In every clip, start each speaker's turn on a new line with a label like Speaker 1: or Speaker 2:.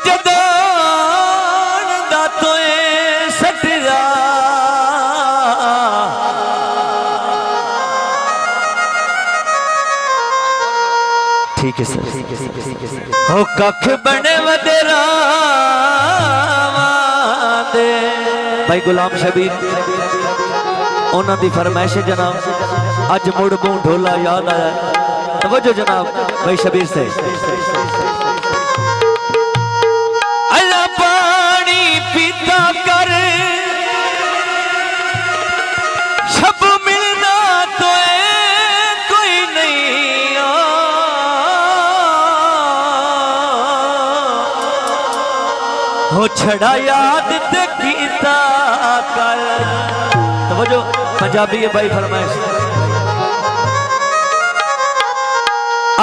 Speaker 1: जदान दा तोए सटया ठीक है सर हो कख बने वदेरा दे भाई गुलाम शबीर उन्हों की फरमाइश जनाब अज मुड़ बूं ढोला याद आया तवज्जो जनाब भाई शबीर से अल्लाह पानी पीता कर शब मिलना तो कोई नहीं हो छड़ा याद ते कीता कर तवज्जो पंजाबी है भाई फरमाइश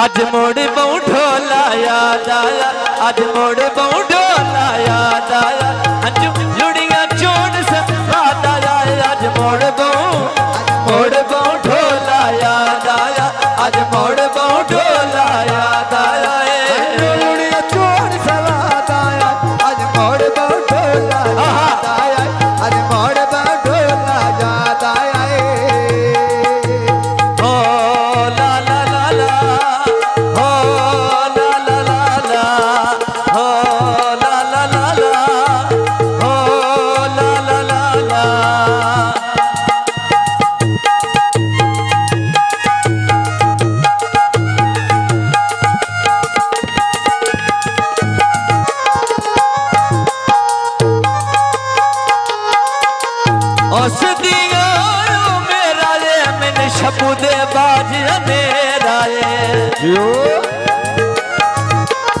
Speaker 1: अज मोड़ बहु ढोला याद आया अज मोड़ बहु ढोला याद आया अंजू जुड़िया चोन साथ आया अज मोड़ बहु ढोला याद आया अज मोड़ बहु ढोला याद आया जुड़िया चोन साथ आया अज मोड़ बहु ढोला याद आया अज मोड़ बहु ढोला याद आया ओ ला ला ला ला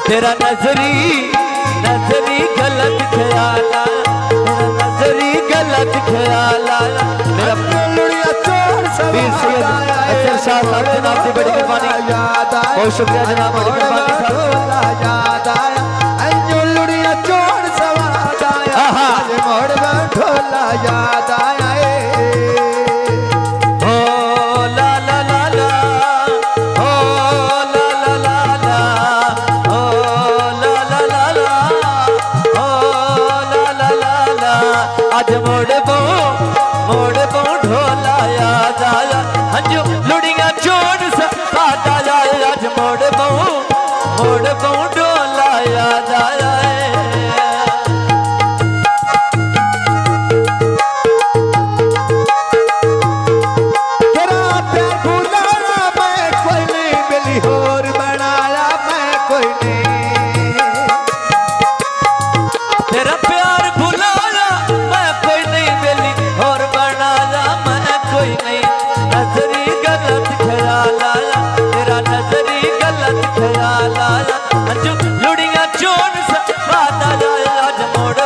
Speaker 1: तेरा नजरी गलत ख्याल आया तेरा नजरी गलत ख्याल आया मेरा लुड़िया चोर वीर सैयद अफजल शाह साहब जनाब की बड़ी मेहरबानी बहुत शुक्रिया जनाब बड़ी मेहरबानी साहब याद आया अंजू लुड़िया चोर सवाद आया आज मोड़ ढोला याद आया आज मोड़ बहु ढोला याद आया हंजू लुड़िया चोर साथ आया आज मोड़ बहु ढोला याद आया तेरा प्यार भुलाया मैं कोई नहीं मिली और बनाया मैं कोई नहीं तेरा प्यार भुलाया कोई नहीं नजरी गलत ख्याल आया तेरा नजरी गलत ख्याल आया अंजू लुड़िया चोन साथ आया आज मोड़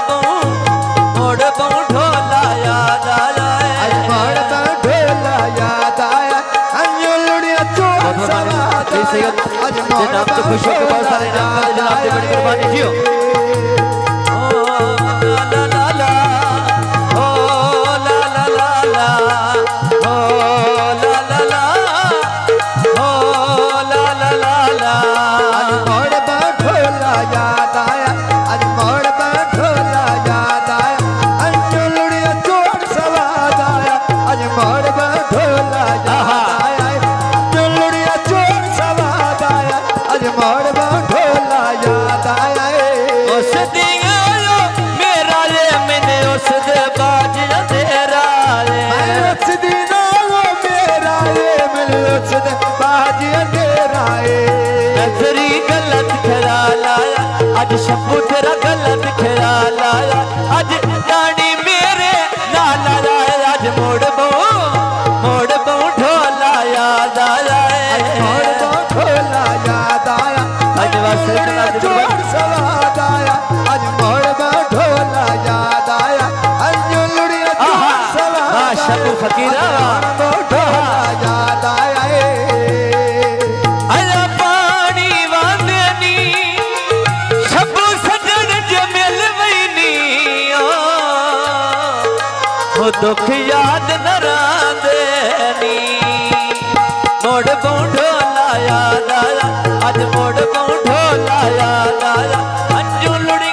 Speaker 1: बहु ढोला याद आया आज मोड़ बहु ढोला याद आया अंजू लुड़िया चोन साथ आया आज जनाब तो खुशियों के बहुत सारे नाम जनाब की बड़ी कुर्बानी जियो नजरी गलत ख्याल आया अज शब्बू तेरा गलत ख्याल आया अज रानी मेरे नाल आया अज मोड़ बहु ढोला याद आया मोड़ बहु ढोला याद आया अज वास्ते चोर सवाद आया अज मोड़ बहु ढोला याद आया अज लुड़िया चोर सवाद शब्बू फकीरा ढोला याद आया दुख याद न रांदेनी मोड़ बहु ढोला याद आया अज मोड़ बहु ढोला याद आया अंजू लुड़ी